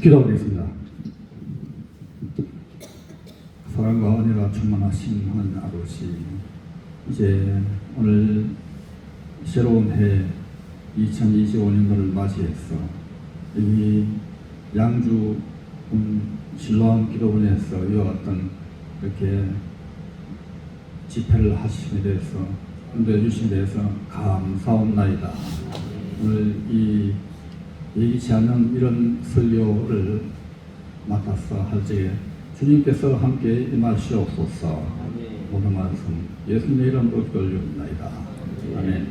기도하겠습니다. 사랑과 은혜가 충만하신 하나님 아버지, 이제 오늘 새로운 해 2025년도를 맞이해서 이 양주 실로암 기도원에서 이와같은 이렇게 집회를 하심에 대해서 인도해 주심에 대해서 감사옵나이다. 오늘 이 예기치 않은 이런 설교를 맡아서 할 적에 주님께서 함께 임하시옵소서. 모든 말씀 예수님의 이름으로 기도드립니다. 아멘.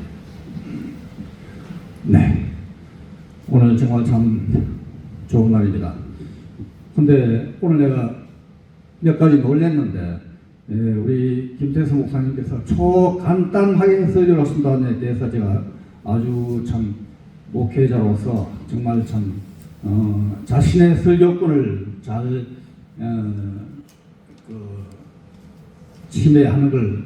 네, 오늘 정말 참 좋은 날입니다. 근데 오늘 내가 몇 가지 놀랐는데, 우리 김태수 목사님께서 초간단하게 설교를 하신다는 데 대해서 제가 아주 참 목회자로서 정말 참 자신의 설교권을 잘 침해하는 걸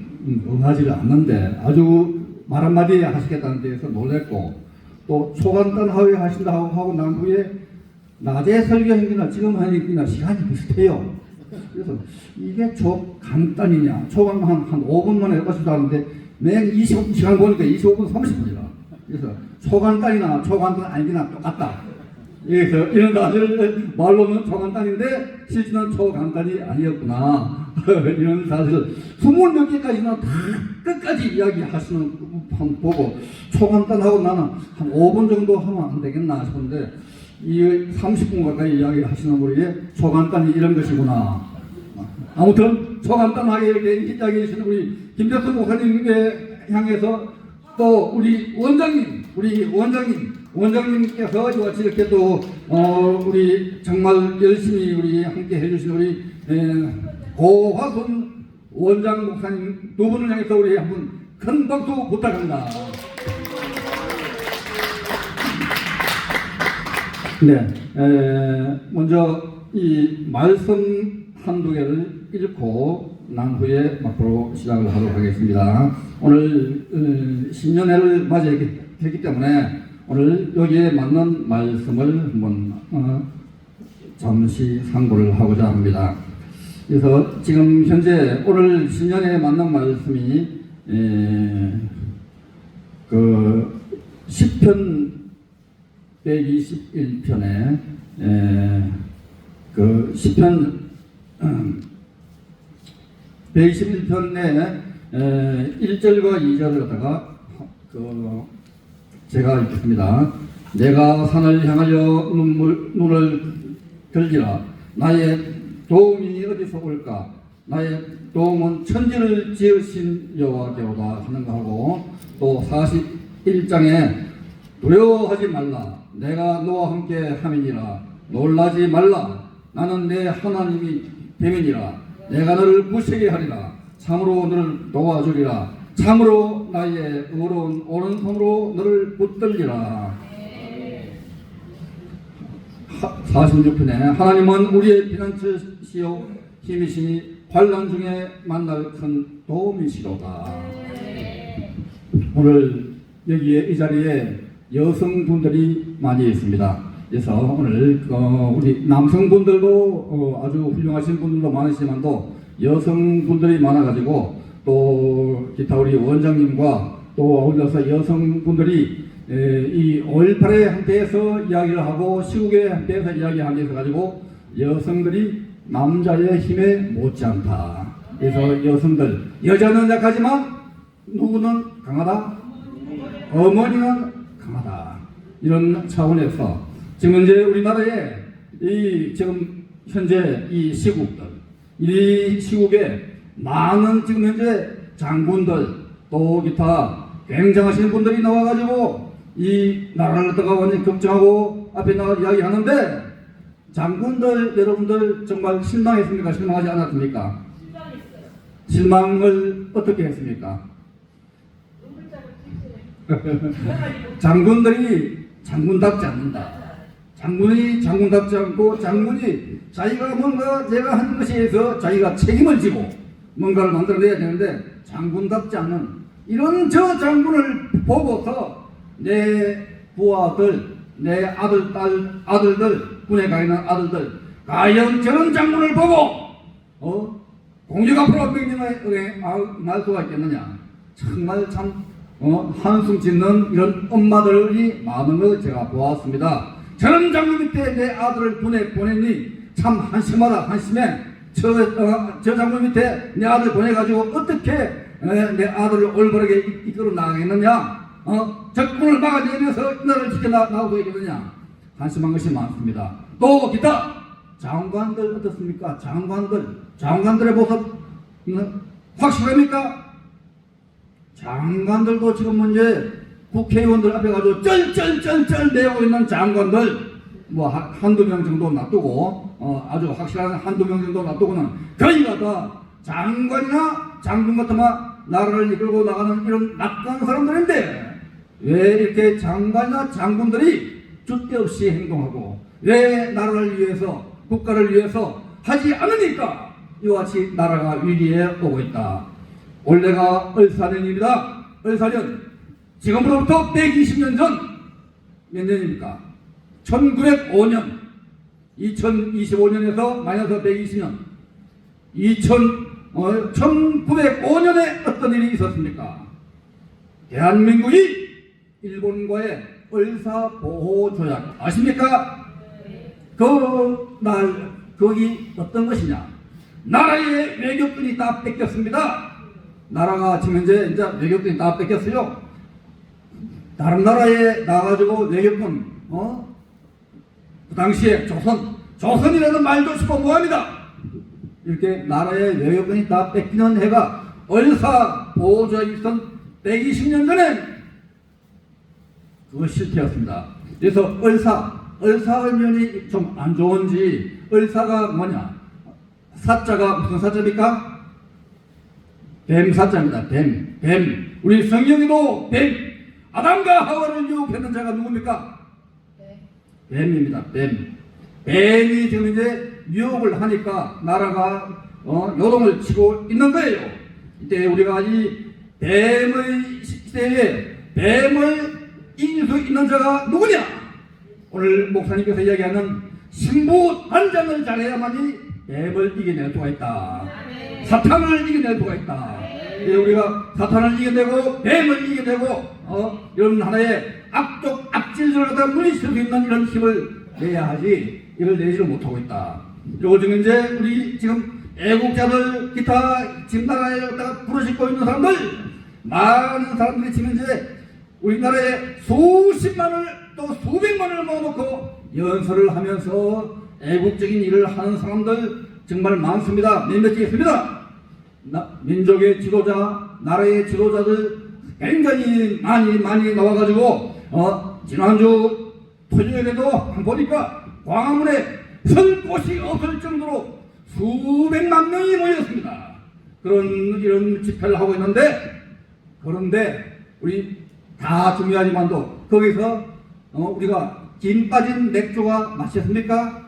응하지를 않는데 아주 말 한마디 하시겠다는 데에서 놀랬고, 또 초간단하게 하신다고 하고 난 후에 낮에 설교행기나 지금 하니까 시간이 비슷해요. 그래서 이게 초간단이냐, 초간단 한 5분 만에 여기까지도 하는데 매일 25시간 보니까 25분 30분이라. 그래서 초간단이나 초간단 아니나 똑같다. 그래서 이런 사실을 말로는 초간단인데 실제는 초간단이 아니었구나. 이런 사실을 20몇 개까지는 다 끝까지 이야기하시는 방 보고 초간단하고 나는 한 5분 정도 하면 안 되겠나 싶은데 이 30분 가까이 이야기하시는 분이 초간단이 이런 것이구나. 아무튼 초간단하게 이렇게 이야기해 주시는 우리 김대수 목사님에 향해서 또 우리 원장님께서 이같이 이렇게 또 우리 정말 열심히 우리 함께 해주신 우리 고화순 원장 목사님 두 분을 향해서 우리 한번 큰 박수 부탁합니다. 네, 먼저 이 말씀 한두 개를 읽고 난 후에 앞으로 시작을 하도록 하겠습니다. 오늘 신년회를 맞이했기 때문에 오늘 여기에 맞는 말씀을 한번 잠시 상고를 하고자 합니다. 그래서 지금 현재 오늘 신년회에 맞는 말씀이 그 10편 121편에 그 10편 121편에 1절과 2절을 갖다가 제가 읽겠습니다. 내가 산을 향하여 눈을 들지라. 나의 도움이 어디서 올까? 나의 도움은 천지를 지으신 여호와께로다 하는 거 하고, 또 41장에 두려워하지 말라. 내가 너와 함께 함이니라. 놀라지 말라. 나는 내 하나님이 됨이니라. 내가 너를 무시하게 하리라. 참으로 너를 도와주리라. 참으로 나의 의로운 오른손으로 너를 붙들리라. 46편에 하나님은 우리의 피난처시요 힘이시니 환난 중에 만날 큰 도움이시로다. 오늘 여기에 이 자리에 여성분들이 많이 있습니다. 그래서 오늘 우리 남성분들도 아주 훌륭하신 분들도 많으시지만도 여성분들이 많아가지고 또 기타 우리 원장님과 또 어울려서 여성분들이 이 5.18에 함께해서 이야기를 하고 시국에 함께해서 이야기하기 위해서 가지고 여성들이 남자의 힘에 못지않다. 그래서 여성들, 여자는 약하지만 누구는 강하다? 어머니는 강하다. 이런 차원에서 지금 현재 우리나라에 지금 현재 이 시국들, 이 시국에 많은 지금 현재 장군들 또 기타 굉장하신 분들이 나와가지고 이 나라를 갖다가 완전히 걱정하고 앞에 나가 이야기하는데, 장군들 여러분들 정말 실망했습니까? 실망하지 않았습니까? 실망을 어떻게 했습니까? 장군들이 장군답지 않는다. 장군이 장군답지 않고 장군이 자기가 뭔가 제가 한 것에 대해서 자기가 책임을 지고 뭔가를 만들어내야 되는데 장군답지 않는 이런 저 장군을 보고서 내 부하들, 내 아들, 딸, 아들들, 군에 가 있는 아들들 과연 저런 장군을 보고 공직 앞으로 명령에 말 수가 있겠느냐. 정말 참 한숨 짓는 이런 엄마들이 많은 걸 제가 보았습니다. 저런 장군 밑에 내 아들을 군에 보내니 참 한심하다. 한심해. 저 장군 밑에 내 아들 보내가지고 어떻게 내 아들을 올바르게 이끌어 나가겠느냐. 적군을 막아내면서 나라를 지켜나가고 있겠느냐. 한심한 것이 많습니다. 또 기타 장관들 어떻습니까? 장관들의 모습 확실합니까? 장관들도 지금 이제 국회의원들 앞에 가지고 쩔쩔쩔쩔 내고 있는 장관들 뭐 한두 명 정도 놔두고 아주 확실한 한두 명 정도 놔두고는 저희가 다 장관이나 장군 같으면 나라를 이끌고 나가는 이런 낙관한 사람들인데 왜 이렇게 장관이나 장군들이 줏대없이 행동하고 왜 나라를 위해서 국가를 위해서 하지 않으니까 이와 같이 나라가 위기에 오고 있다. 올해가 을사년입니다. 을사년 지금으로부터 120년 전 몇 년입니까? 1905년 2025년에서 마이너스 120년 1905년에 어떤 일이 있었습니까? 대한민국이 일본과의 을사보호조약 아십니까? 거기 어떤 것이냐? 나라의 외교권이 다 뺏겼습니다. 나라가 지금 이제 외교권이 다 뺏겼어요. 다른 나라에 나가지고 외교권, 그 당시에 조선이라는 말도 싶어 뭐합니다. 이렇게 나라의 외교권이 다 뺏기는 해가 을사보호조약이 있던 120년 전에 그거 실패였습니다. 그래서 을사의 면이 좀 안 좋은지 을사가 뭐냐? 사자가 무슨 사자입니까? 뱀 사자입니다. 뱀. 우리 성경에도 뱀. 아담과 하와를 유혹했는 자가 누굽니까? 뱀입니다. 뱀이 지금 이제 유혹을 하니까 나라가 요동을 치고 있는 거예요. 이때 우리가 이 뱀의 시대에 뱀을 이길 수 있는 자가 누구냐? 오늘 목사님께서 이야기하는 신부 단장을 잘해야만이 뱀을 이겨낼 수가 있다. 사탄을 이겨낼 수가 있다. 우리가 사탄을 이겨내고 뱀을 이겨내고 이런 하나의 악질을 갖다 물리칠 수 있는 이런 힘을 내야 하지 이걸 내지를 못하고 있다. 요즘 이제 우리 지금 애국자들 기타 지금 나라에 갖다가 부르짖고 있는 사람들 많은 사람들이 지금 이제 우리나라에 수십만을 또 수백만을 모아놓고 연설을 하면서 애국적인 일을 하는 사람들 정말 많습니다. 몇몇 있습니다. 민족의 지도자, 나라의 지도자들 굉장히 많이 나와가지고 지난주 토요일에도 보니까 광화문에 설 곳이 없을 정도로 수백만 명이 모였습니다. 이런 집회를 하고 있는데 그런데 우리 다 중요하지만도 거기서 우리가 김 빠진 맥주가 맛있습니까?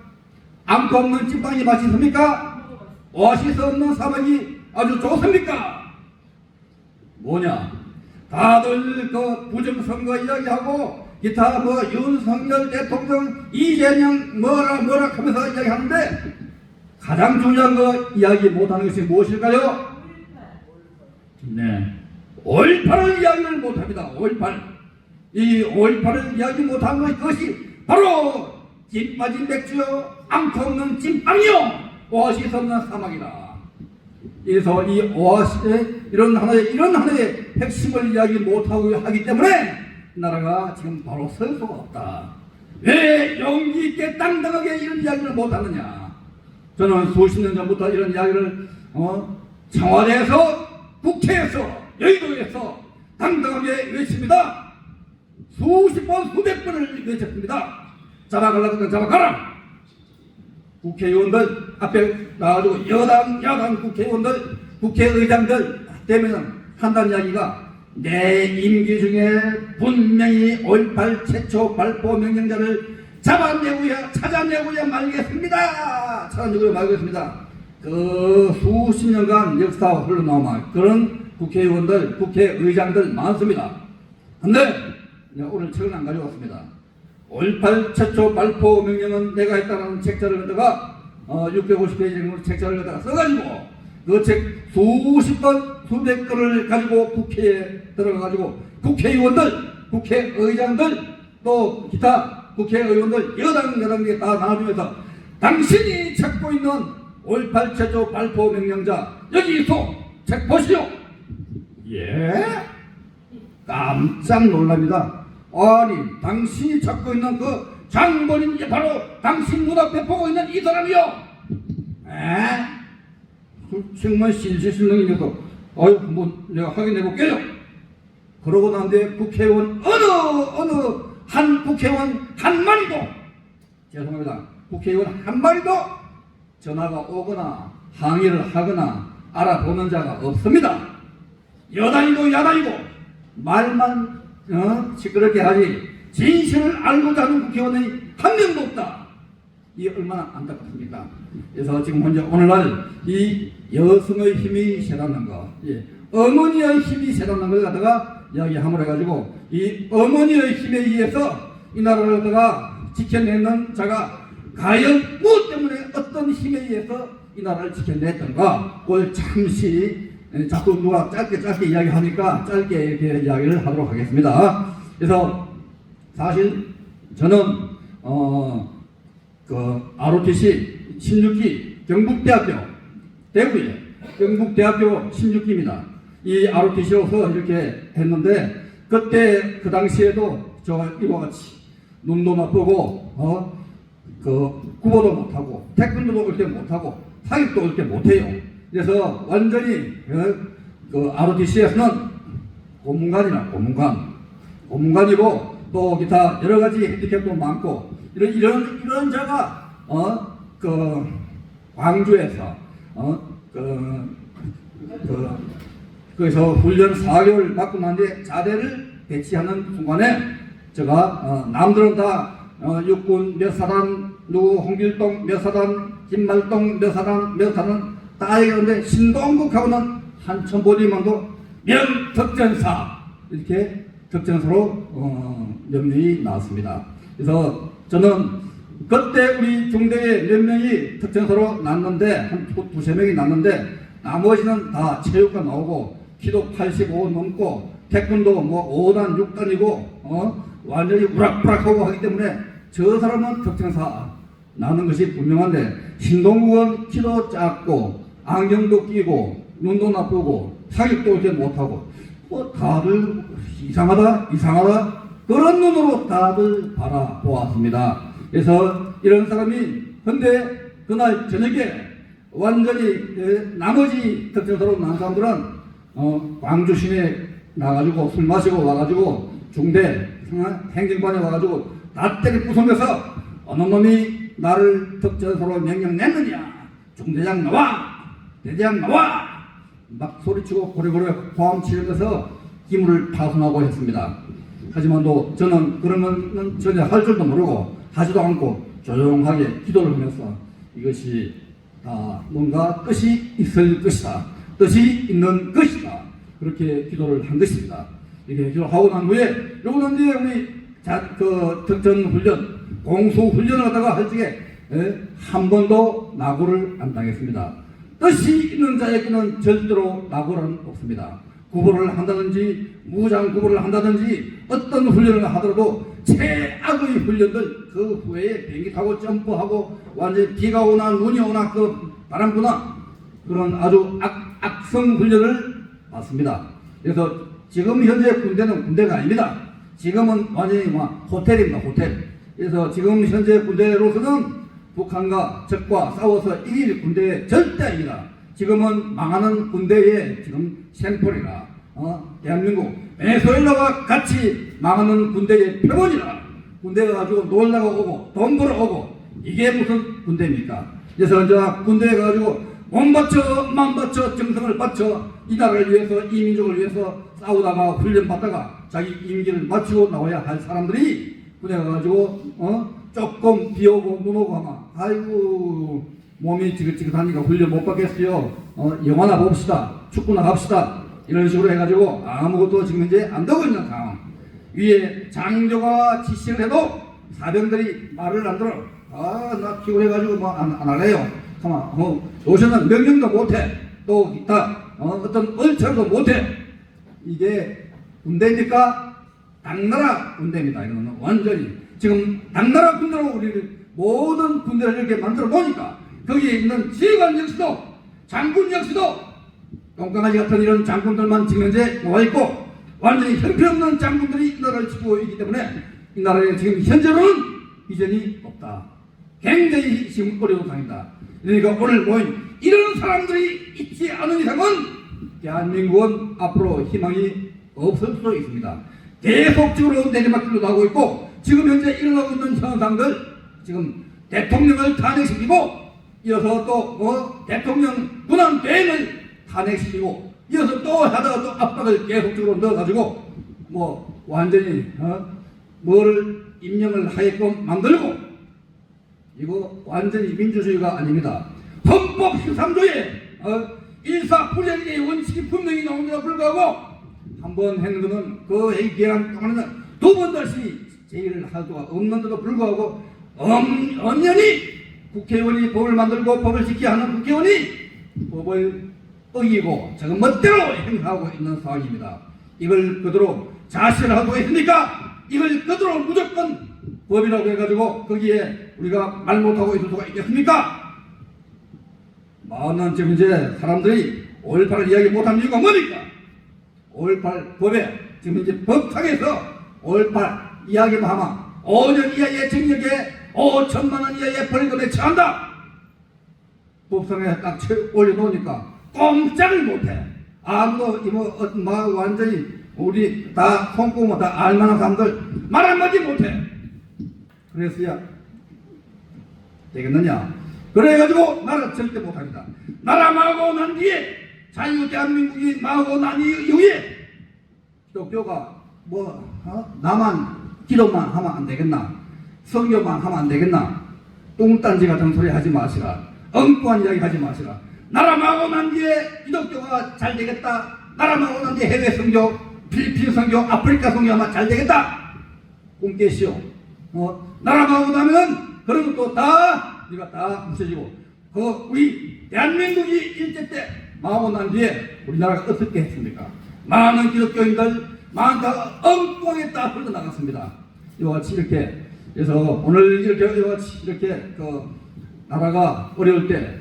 앙코 없는 찐빵이 맛있습니까? 오아시스 없는 사막이 아주 좋습니까? 뭐냐? 다들 그 부정선거 이야기하고 기타 뭐 윤석열 대통령 이재명 뭐라 하면서 이야기하는데 가장 중요한 거 이야기 못하는 것이 무엇일까요? 네, 5.18을 이야기를 못합니다. 5.18 이 5.18을 이야기 못하는 것이 바로 찐 빠진 맥주요 앙코 없는 찐빵이요 오아시스 없는 사막이다. 그래서 이 오아시스의 이런 하나의 핵심을 이야기 못하고 하기 때문에 나라가 지금 바로 설 수가 없다. 왜 용기 있게 당당하게 이런 이야기를 못하느냐? 저는 수십 년 전부터 이런 이야기를 청와대에서 국회에서 여의도에서 당당하게 외칩니다. 수십 번 수백 번을 외쳤습니다. 잡아가려고 잡아가라. 국회의원들 앞에 나와가지고 여당 야당 국회의원들 국회의장들 되면 한다는 이야기가 내 임기 중에 분명히 5.18 최초 발포 명령자를 찾아내고야 말겠습니다. 그 수십 년간 역사가 흘러나오면 그런 국회의원들, 국회의장들 많습니다. 근데 오늘 책은 안 가져왔습니다. 5.18 최초 발포 명령은 내가 했다는 책자를 갖다가 650페이지 정도 책자를 갖다가 써가지고 그 책 수십 건, 수백 건을 가지고 국회에 들어가가지고 국회의원들, 국회의장들 또 기타 국회의원들 여당에 다 나눠주면서 당신이 찾고 있는 5.18 최초 발포 명령자 여기서 책 보시오. 예? 깜짝 놀랍니다. 아니 당신이 찾고 있는 그 장본인 바로 당신 눈앞에 보고 있는 이 사람이요. 에? 정말 신실실능이 녀석. 아유 한번 내가 확인해 볼게요. 그러고 난 뒤에 국회의원 어느 한 국회의원 한 마리도, 죄송합니다, 국회의원 한 마리도 전화가 오거나 항의를 하거나 알아보는 자가 없습니다. 여당이고 야당이고 말만 시끄럽게 하지 진실을 알고자 하는 국회의원이 한 명도 없다. 이 얼마나 안타깝습니까? 그래서 지금 현재 오늘날 이 여성의 힘이 세다는 거, 어머니의 힘이 세다는 걸 갖다가 이야기함을 해가지고 이 어머니의 힘에 의해서 이 나라를 갖다가 지켜내는 자가 과연 무엇 때문에 어떤 힘에 의해서 이 나라를 지켜냈던가, 그걸 잠시 자꾸 누가 짧게 이야기하니까 짧게 이렇게 이야기를 하도록 하겠습니다. 그래서 사실 저는 그 ROTC 16기 경북대학교 대구에 경북대학교 16기입니다. 이 ROTC로서 이렇게 했는데 그때 그 당시에도 저 이와 같이 눈도 나쁘고 그 구보도 못하고 태권도도 올 때 못하고 사격도 올 때 못해요. 그래서 완전히 그 ROTC에서는 고문관이고 또 기타 여러 가지 핸디캡도 많고 이런 자가 그 광주에서 거기서 훈련 4개월 받고 난 뒤에 자대를 배치하는 순간에 제가 남들은 다 육군 몇 사단, 누구 홍길동 몇 사단, 김말동 몇 사단 다 얘기하는데 신동국하고는 한천보리만도 명특전사 이렇게 특전사로 명령이 나왔습니다. 그래서 저는 그때 우리 중대에 몇 명이 특전사로 났는데 한 두세 명이 났는데 나머지는 다 체육관 나오고 키도 85 넘고 태권도 뭐 5단 6단이고 완전히 우락부락하고 하기 때문에 저 사람은 특전사 나는 것이 분명한데 신동국은 키도 작고 안경도 끼고 눈도 나쁘고 사격도 이렇게 못하고 다들 이상하다 그런 눈으로 다들 바라보았습니다. 그래서 이런 사람이 근데 그날 저녁에 완전히 나머지 특전사로 난 사람들은 광주 시내 나가지고 술 마시고 와가지고 중대 행정반에 와가지고 다 때리 부수면서 어느 놈이 나를 특전사로 명령 냈느냐, 중대장 나와, 대대장 나와 막 소리치고 고래고래 호함 치면서 기물을 파손하고 했습니다. 하지만도 저는 그런 건 전혀 할 줄도 모르고 하지도 않고 조용하게 기도를 하면서 이것이 뭔가 뜻이 있을 것이다, 뜻이 있는 것이다, 그렇게 기도를 한 것입니다. 이렇게 기도하고 난 후에 우리 그 특전훈련 공수훈련을 하다가 할 적에 한 번도 낙오를 안 당했습니다. 뜻이 있는 자에게는 절대로 낙오는 없습니다. 구보를 한다든지 무장 구보를 한다든지 어떤 훈련을 하더라도 최악의 훈련들 그 후에 비행기 타고 점프하고 완전히 비가 오나 눈이 오나 그 바람 부나 그런 아주 악성 훈련을 받습니다. 그래서 지금 현재 군대는 군대가 아닙니다. 지금은 완전히 호텔입니다. 호텔. 그래서 지금 현재 군대로서는 북한과 적과 싸워서 이길 군대의 절대 아닙니다. 지금은 망하는 군대의 지금 샘플이라 대한민국 베네수엘라와 같이 망하는 군대의 표본이라. 군대가 가지고 놀다가 오고 돈 벌어 오고 이게 무슨 군대입니까? 그래서 이제 군대에 가지고 몸 바쳐 마음 바쳐 정성을 바쳐 이 나라를 위해서 이 민족을 위해서 싸우다가 훈련 받다가 자기 임기를 마치고 나와야 할 사람들이 군대 가가지고 조금 비 오고 눈 오고 하면 아이고 몸이 지긋지긋하니까 훈련 못 받겠어요. 영화나 봅시다. 축구나 갑시다. 이런 식으로 해가지고 아무것도 지금 이제 안 되고 있는 상황. 위에 장교가 지시를 해도 사병들이 말을 안 들어. 나 피곤해가지고 뭐 안 할래요. 가만, 요새는 명령도 못해. 또 기타 어떤 얼차도 못해. 이게 군대니까 당나라 군대입니다. 이거는 완전히 지금 당나라 군대로 우리 모든 군대를 이렇게 만들어 보니까 거기에 있는 지휘관 역시도 장군 역시도 똥강아지 같은 이런 장군들만 지금 현재 나와 있고 완전히 형편없는 장군들이 이 나라를 지키고 있기 때문에 이 나라에 지금 현재로는 비전이 없다. 굉장히 지금 어려운 상황이다. 그러니까 오늘 모인 이런 사람들이 있지 않은 이상은 대한민국은 앞으로 희망이 없을 수도 있습니다. 계속적으로 내리막길로 나오고 있고 지금 현재 일어나고 있는 현상들 지금 대통령을 탄핵시키고 이어서 또 대통령 군안 대행을 탄핵시키고 이어서 또 하다가 또 압박을 계속적으로 넣어가지고 뭐 완전히 뭐를 임명을 하게끔 만들고 이거 완전히 민주주의가 아닙니다. 헌법 13조에 일사불량의 원칙이 분명히 나오는데도 불구하고 한 번 했는 것은 그 기한 동안에는 두 번 다시 제의를 할 수가 없는데도 불구하고 엄연히 국회의원이 법을 만들고 법을 지켜야 하는 국회의원이 법을 어기고 저거 멋대로 행사하고 있는 상황입니다. 이걸 그대로 자시를 하고 있으니까 이걸 그대로 무조건 법이라고 해가지고 거기에 우리가 말 못하고 있을 수가 있겠습니까? 많은 지금 이제 사람들이 5.18을 이야기 못하는 이유가 뭡니까? 5.18 법에 지금 이제 법상에서 5.18 이야기만 하면 5년 이하의 징역에 5천만 원 이하의 벌금에 처한다. 법상에 딱 올려놓으니까 꼼짝을 못해. 완전히 우리 다 손꼽으면 다 알만한 사람들 말 한마디 못해. 그래서야 되겠느냐? 그래가지고 나라 절대 못합니다. 나라 망하고 난 뒤에 자유 대한민국이 망하고 난 이후에 기독교가 나만 기도만 하면 안 되겠나? 성교만 하면 안 되겠나? 뚱딴지 같은 소리 하지 마시라. 엉뚱한 이야기 하지 마시라. 나라 망하고 난 뒤에 기독교가 잘 되겠다. 나라 망하고 난 뒤에 해외 성교, 필리핀 성교, 아프리카 성교하면 잘 되겠다. 꿈 깨시오. 나라 망하고 나면은 그런 것도 다 우리가 다 무서지고 우리 대한민국이 일제 때 망하고 난 뒤에 우리나라가 어떻게 했습니까? 많은 기독교인들 많다 엉뚱하게 다 흘러나갔습니다. 이와 같이 이렇게 그래서 오늘 이렇게 나라가 어려울 때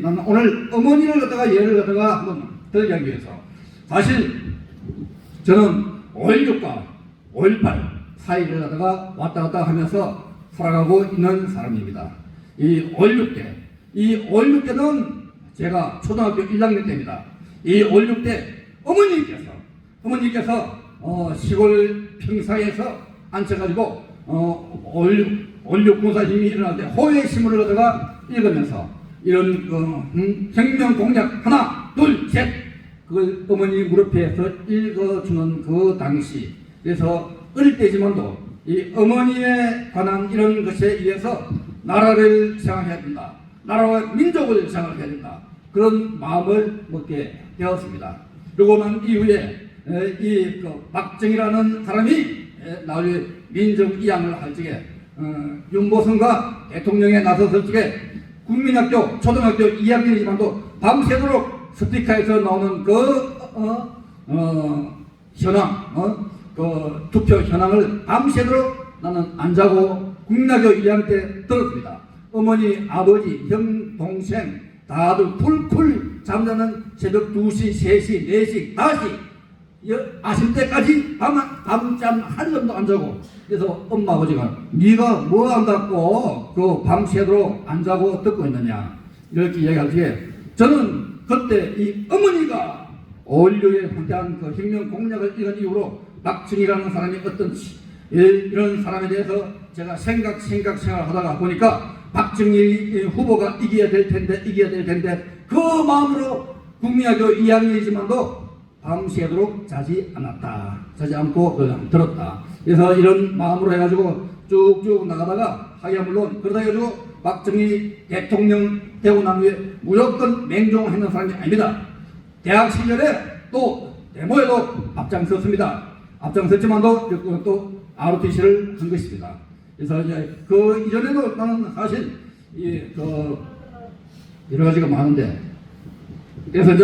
나는 오늘 어머니를 갖다가 예를 갖다가 한번 들게 하기 위해서 사실 저는 5.16과 5.18 사이를 갖다가 왔다 갔다 하면서 살아가고 있는 사람입니다. 이 5.16 때는 제가 초등학교 1학년 때입니다. 이 5.16 때 어머니께서 시골 평사에서 앉혀가지고 5.16 군사심이 일어날 때 호의 신문을 갖다가 읽으면서 이런 혁명 공약 하나 둘 셋 그걸 어머니 무릎에서 읽어주는 그 당시 그래서 어릴 때지만도 이 어머니에 관한 이런 것에 의해서 나라를 생각해야 된다. 나라와 민족을 생각해야 된다. 그런 마음을 먹게 되었습니다. 그리고 난 이후에 박정희라는 사람이 나중에 민족 이양을 할 적에 윤보선과 대통령에 나섰을 적에 국민학교 초등학교 2학년이지만도 밤새도록 스피커에서 나오는 현황 투표 현황을 밤새도록 나는 안 자고 국민학교 2학년 때 들었습니다. 어머니, 아버지, 형, 동생 다들 쿨쿨 잠자는 새벽 2시, 3시, 4시, 5시 아실 때까지 밤잠 한 점도 안 자고 그래서 엄마 아버지가 네가 뭐 안다고 그 밤새도록 안 자고 듣고 있느냐 이렇게 이야기할 때 저는 그때 이 어머니가 5.16에 함께한 그 혁명 공약을 읽은 이후로 박정희라는 사람이 어떤지 이런 사람에 대해서 제가 생각을 하다가 보니까 박정희 후보가 이겨야 될 텐데 그 마음으로 국민학교 2학년이지만도 밤새도록 자지 않고 들었다. 그래서 이런 마음으로 해가지고 쭉쭉 나가다가 하기야 물론 그러다 해가지고 박정희 대통령 되고 난 후에 무조건 맹종하는 사람이 아닙니다. 대학 시절에 또 데모에도 앞장섰습니다. 앞장섰지만도 또 ROTC를 한 것입니다. 그래서 이제 그 이전에도 나는 사실 여러 가지가 많은데, 그래서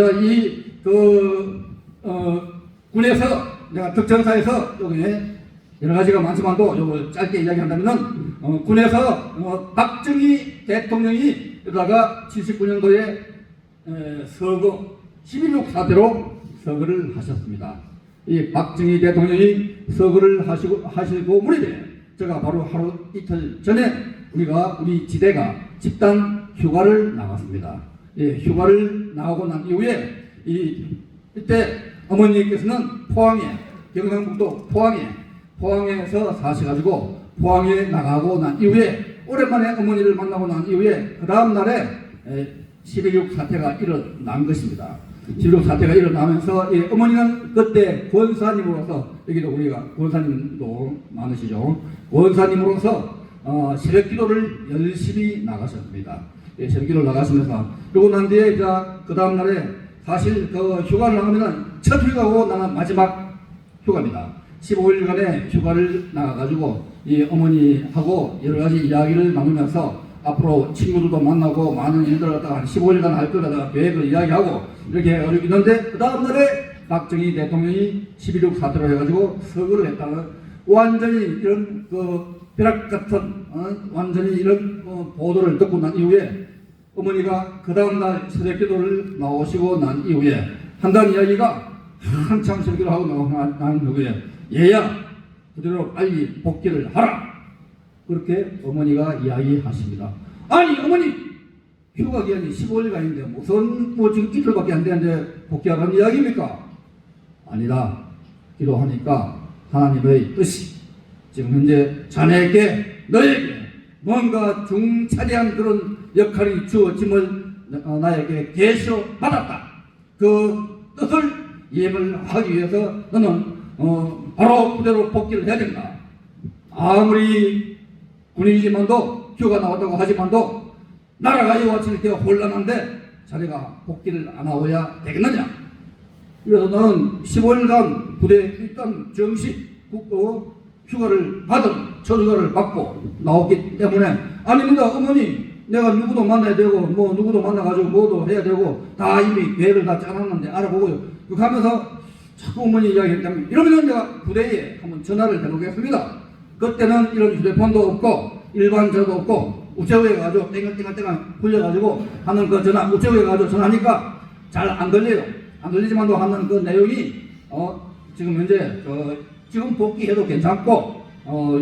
군에서 내가 특전사에서 여기에 여러 가지가 많지만도 요걸 짧게 이야기한다면은 군에서 박정희 대통령이 이러다가 79년도에 서거 12.6 사태로 서거를 하셨습니다. 이 박정희 대통령이 서거를 하시고 무렵에 제가 바로 하루 이틀 전에 우리 지대가 집단 휴가를 나갔습니다. 예, 휴가를 나가고 난 이후에 이때 어머니께서는 경상북도 포항에서 사셔가지고 포항에 나가고 난 이후에 오랜만에 어머니를 만나고 난 이후에 그 다음 날에 12.6 사태가 일어난 것입니다. 12.6 사태가 일어나면서 어머니는 그때 권사님으로서, 여기도 우리가 권사님도 많으시죠. 권사님으로서 새벽 기도를 열심히 나가셨습니다. 예, 새벽 기도를 나가시면서 그러고 난 뒤에 그 다음 날에 사실 그 휴가를 나가면은 첫 휴가고 나는 마지막 휴가입니다. 15일간의 휴가를 나가가지고 이 어머니하고 여러 가지 이야기를 나누면서 앞으로 친구들도 만나고 많은 일들을 갖다가 한 15일간 할 거라다가 계획을 이야기하고 이렇게 있는데, 그 다음 날에 박정희 대통령이 12.6 사태로 해가지고 서거를 했다는 완전히 이런 벼락 같은 완전히 이런 보도를 듣고 난 이후에 어머니가 그 다음날 새벽 기도를 나오시고 난 이후에 한다는 이야기가, 한참 새벽 기도를 하고 난 이후에 얘야 그대로 빨리 복귀를 하라, 그렇게 어머니가 이야기하십니다. 아니 어머니, 휴가 기간이 15일간인데 무슨 지금 이틀밖에 안 되는데 복귀하라는 이야기입니까? 아니다. 기도하니까 하나님의 뜻이 지금 현재 자네에게, 너에게 뭔가 중차대한 그런 역할이 주어짐을 나에게 계시로 받았다. 그 뜻을 이행을 하기 위해서 너는 바로 그대로 복귀를 해야 된다. 아무리 군인이지만도 휴가 나왔다고 하지만도 나라가 이와 같이 이렇게 혼란한데 자네가 복귀를 안 하고야 되겠느냐. 그래서 나는 15일간 부대 일단 정식 휴가를 첫 휴가를 받고 나왔기 때문에, 아닙니다 어머니, 내가 누구도 만나야 되고 누구도 만나가지고 뭐도 해야 되고 다 이미 계획을 다 짜놨는데 알아보고요. 그렇게 하면서 자꾸 어머니 이야기했다면, 이러면 내가 부대에 한번 전화를 해보겠습니다. 그때는 이런 휴대폰도 없고 일반 전화도 없고 우체국에 가지고 땡글땡글 굴려가지고 하는 그 전화, 우체국에 가지고 전화하니까 잘 안 들려요. 안 들리지만도 하는 그 내용이 지금 현재 지금 복귀해도 괜찮고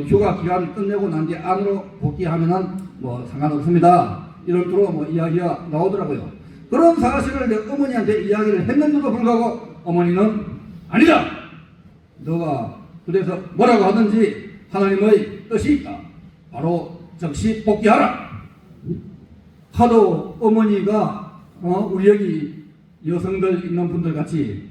휴가 기간 끝내고 난 뒤 안으로 복귀하면은 뭐 상관없습니다. 이런 식으로 이야기가 나오더라고요. 그런 사실을 내 어머니한테 이야기를 했는데도 불구하고 어머니는 아니다. 너가 그래서 뭐라고 하든지 하나님의 뜻이 있다. 바로 즉시 복귀하라. 하도 어머니가 우리 여기 여성들 있는 분들 같이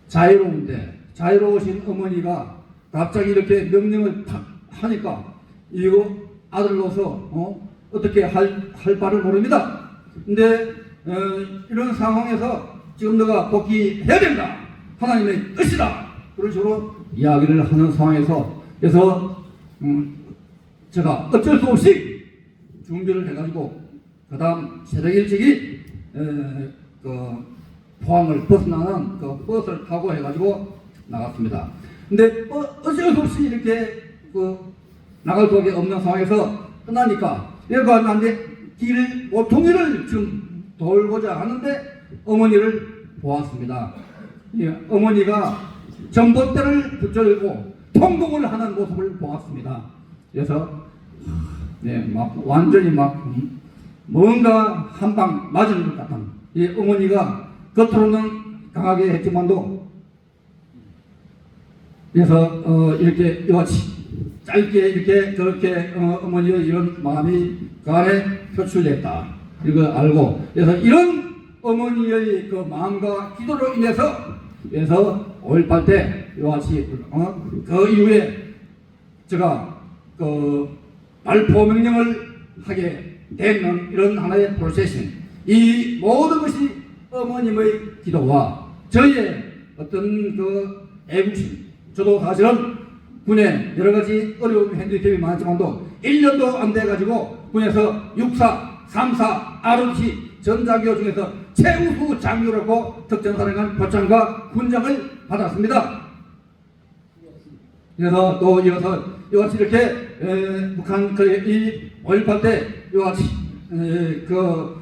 자유로우신 어머니가 갑자기 이렇게 명령을 탁 하니까 이거 아들로서 어떻게 할 바를 모릅니다. 근데 이런 상황에서 지금 너가 복귀해야 된다. 하나님의 뜻이다. 그런 식으로 이야기를 하는 상황에서, 그래서 제가 어쩔 수 없이 준비를 해가지고 그 다음 새벽 일찍이 포항을 벗어나는 그 버스를 타고 해가지고 나갔습니다. 근데 어쩔 수 없이 이렇게 나갈 수밖에 없는 상황에서 끝나니까 얘가 나한테 통일을 지금 돌고자 하는데 어머니를 보았습니다. 예, 어머니가 전봇대를 붙들고 통곡을 하는 모습을 보았습니다. 그래서 완전히 뭔가 한 방 맞은 것 같은, 어머니가 겉으로는 강하게 했지만도, 그래서 이렇게 이같이 짧게 이렇게 저렇게 어머니의 이런 마음이 그 안에 표출됐다, 이걸 알고, 그래서 이런 어머니의 그 마음과 기도로 인해서 5.18 때 이같이 그 이후에 제가 발포 명령을 하게 되는 이런 하나의 프로세싱, 이 모든 것이 어머님의 기도와 저의 어떤 그 애국심, 저도 사실은 군에 여러 가지 어려운 핸디캡이 많지만도 1년도 안 돼가지고 군에서 육사, 3사, ROT 전장교 중에서 최우수 장교라고 특전사령관 표창과 훈장을 받았습니다. 그래서 또 이어서 이같이 이렇게 북한 이 5.18 때 이같이 그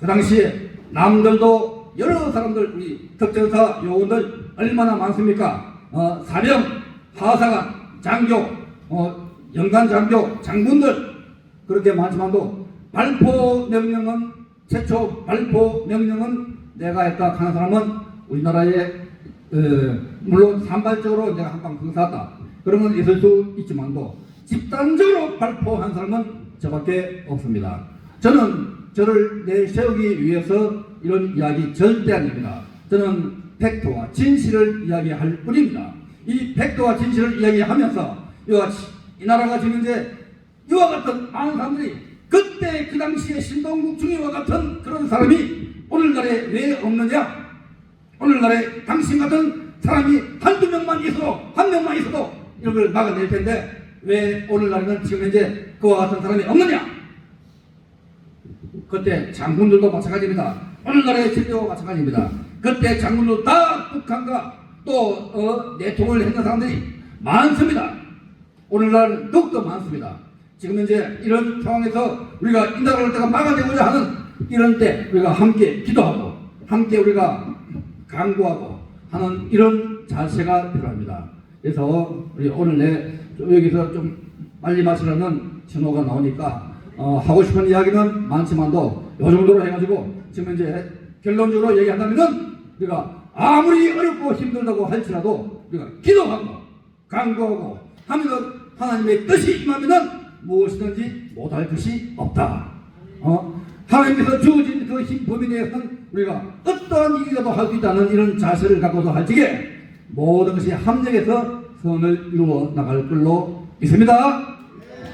당시에 남들도 여러 사람들 우리 특전사 요원들 얼마나 많습니까? 사령, 하사관, 장교, 연간 장교, 장군들 그렇게 많지만도 발포 명령은 최초 발포 명령은 내가 했다 하는 사람은 우리나라에 물론 산발적으로 내가 한방 병사다 그런 건 있을 수 있지만도 집단적으로 발포한 사람은 저밖에 없습니다. 저는 저를 내세우기 위해서 이런 이야기 절대 아닙니다. 저는 팩트와 진실을 이야기할 뿐입니다. 이 팩트와 진실을 이야기하면서 이와같이 이 나라가 지금 이제 이와 같은 많은 사람들이 그때 그 당시에 신동국 중위와 같은 그런 사람이 오늘날에 왜 없느냐? 오늘날에 당신 같은 사람이 한두 명만 있어도 한 명만 있어도 이런 걸 막아낼 텐데 왜 오늘날에는 지금 현재 그와 같은 사람이 없느냐? 그때 장군들도 마찬가지입니다. 오늘날의 진료와 마찬가지입니다. 그때 장군도 다 북한과 또 내통을 했는 사람들이 많습니다. 오늘날 더욱더 많습니다. 지금 현재 이런 상황에서 우리가 이 나라를 내가 막아내고자 하는 이런 때 우리가 함께 기도하고 함께 우리가 강구하고 하는 이런 자세가 필요합니다. 그래서 우리 오늘 여기서 좀 빨리 마치라는 신호가 나오니까 하고 싶은 이야기는 많지만도 이 정도로 해가지고 지금 이제 결론적으로 얘기한다면은 우리가 아무리 어렵고 힘들다고 할지라도 우리가 기도하고 강구하고 하면은 하나님의 뜻이 임하면은 무엇이든지 못할 것이 없다. 하나님께서 주어진 그 힘 범위 내에서는 우리가 어떠한 일이라도 할 수 있다는 이런 자세를 갖고서 할 적에 모든 것이 합력해서 선을 이루어 나갈 걸로 믿습니다.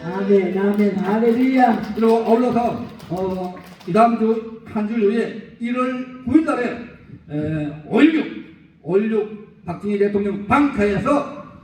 아멘, 아멘, 할렐루야. 그리고 아울러서 이 다음 주 한 주 후에 1월 9일 날에 5.16 박정희 대통령 방카에서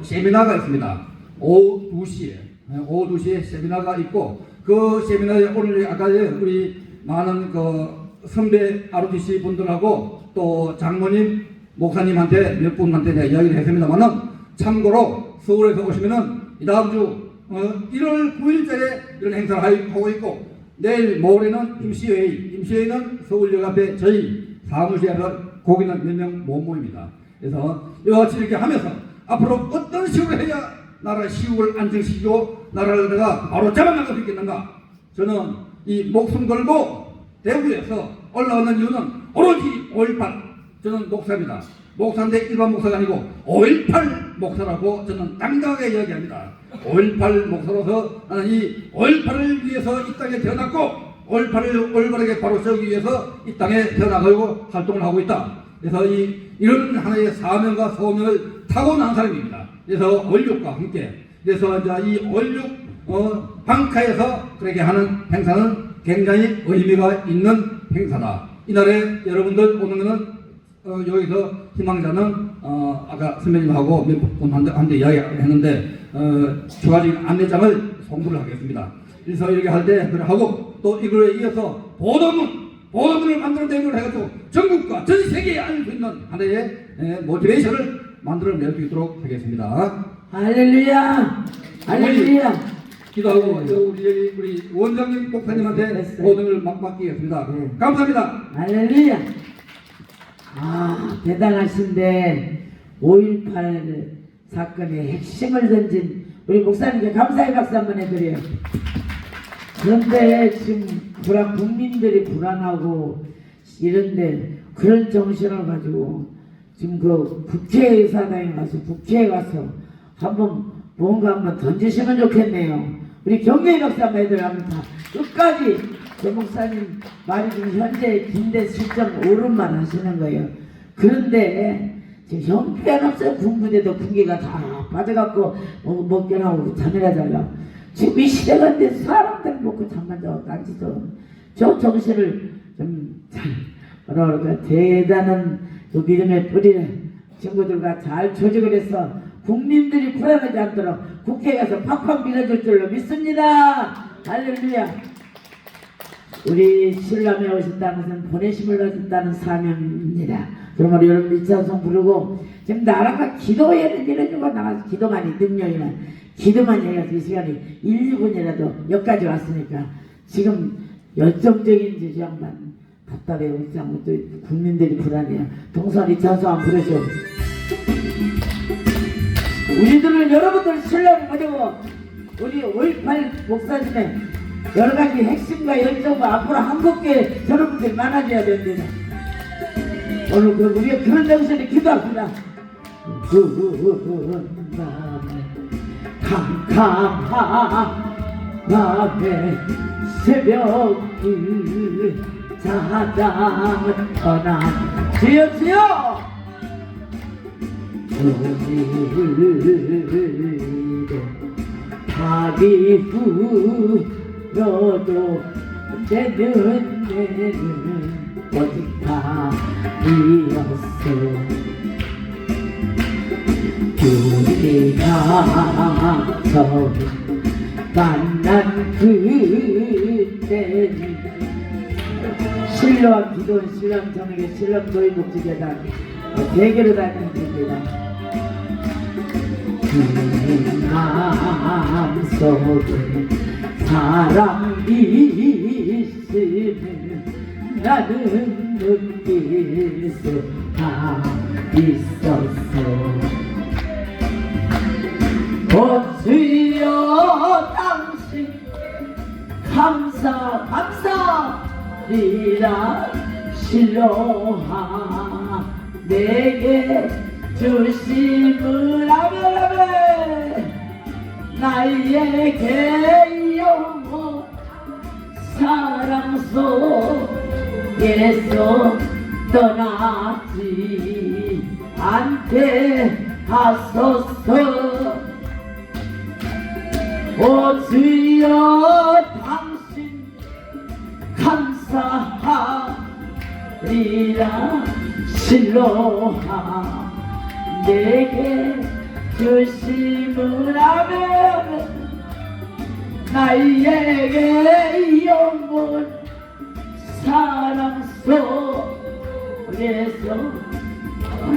세미나가 있습니다. 오후 2시에 세미나가 있고 그 세미나에 오늘 아까 우리 많은 그 선배 ROTC 분들하고 또 장모님 목사님한테 몇 분한테 내가 이야기를 했습니다만은 참고로 서울에서 오시면은 이 다음 주 1월 9일자에 이런 행사를 하고 있고 내일 모레는 임시회의는 서울역 앞에 저희 사무실에서 거기는 몇 명 못 모입니다. 그래서 이와 같이 이렇게 하면서 앞으로 어떤 식으로 해야 나라 시국을 안정시키고 나라를 내가 바로 잡아나갈 수 있겠는가? 저는 이 목숨 걸고 대구에서 올라오는 이유는 오로지 5.18 저는 목사입니다. 목사인데 일반 목사가 아니고 5.18 목사라고 저는 당당하게 이야기합니다. 5.18 목사로서 나는 이 5.18을 위해서 이 땅에 태어났고 5.18을 올바르게 바로 세우기 위해서 이 땅에 태어나고 활동을 하고 있다. 그래서 이런 하나의 사명과 소명을 타고난 사람입니다. 그래서 5.16과 함께 그래서 이제 이 5.16 방카에서 그렇게 하는 행사는 굉장히 의미가 있는 행사다. 이날에 여러분들 오는 것은 여기서 희망자는 아까 선배님하고 몇 분한테 이야기했는데 추가적인 안내장을 송부를 하겠습니다. 그래서 이렇게 할 때 그래 하고 또 이거에 이어서 보도문을 만들어내는 걸 해가지고 전국과 전 세계에 알릴 수 있는 하나의 모티베이션을 만들어낼 수 있도록 하겠습니다. 할렐루야, 할렐루야. 기도하고 우리 원장님 목사님한테 모든 걸 맡기겠습니다. 감사합니다. 할렐루야. 대단하신데 5.18 사건의 핵심을 던진 우리 목사님께 감사의 박수 한번 해드려요. 그런데 지금 국민들이 불안하고 이런데 그런 정신을 가지고 지금 그 국회의사당에 가서 한번 뭔가 한번 던지시면 좋겠네요. 우리 경례의 박수 한번 해드립니다. 끝까지 저 목사님 말이 지금 현재 긴데 실정 옳은 말 하시는 거예요. 그런데 지금 형편없어요. 군부대도 군기가 다 빠져갖고 먹겨나오고 잠이나 잘라. 지금 이 시대가 데 사람들 밥들 먹고 잠만 자고 앉아서 저 정신을 좀 잘 뭐라 그럴까 대단한 그 믿음의 뿌리를 친구들과 잘 조직을 해서 국민들이 불안하지 않도록 국회에 가서 팍팍 밀어줄 줄로 믿습니다. 할렐루야. 우리 신람에 오셨다는 것은 보내심을 받았다는 사명입니다. 그러므로 여러분 이 찬송 부르고 지금 나라가 기도해야 되는 일을 주고 나가서 기도만이 능력이나 기도만 해가지고 이 시간이 1, 2분이라도 여기까지 왔으니까 지금 열정적인 지 양반 답답해 오지 않고 또 국민들이 불안해요. 동선 이 찬송 안 부르셔. 우리들은 여러분들 신뢰를 가지고 우리 5.18 목사님의 여러가지 핵심과 열정과 앞으로 한국계 여러분들이 많아져야 됩니다. 오늘 우리가 그런 정신에 기도합니다. 캄캄한 밤에 새벽을 찾아 떠나 주여 주여 오늘도 답이 불어도 내 눈에는 오직 밤이었어. 우리가 만난 그때는 신랑 기도원, 신랑 저녁에 신랑 교회복지재단 대결을 다니는 중입니다. 그 마음속에 사랑이 있으면 나는 느낄 수가 있었어. 주여 당신 감사리라 실로하 내게 주심을 아멘. 나에게 영원 사랑 속에서 떠나지 않게 하소서. 주여 당신 감사하리라 실로하 내게 주심을 하면 나에게 영원 사랑 속에서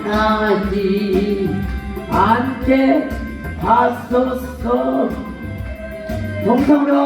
떠나지 않게 하소서. 동성으로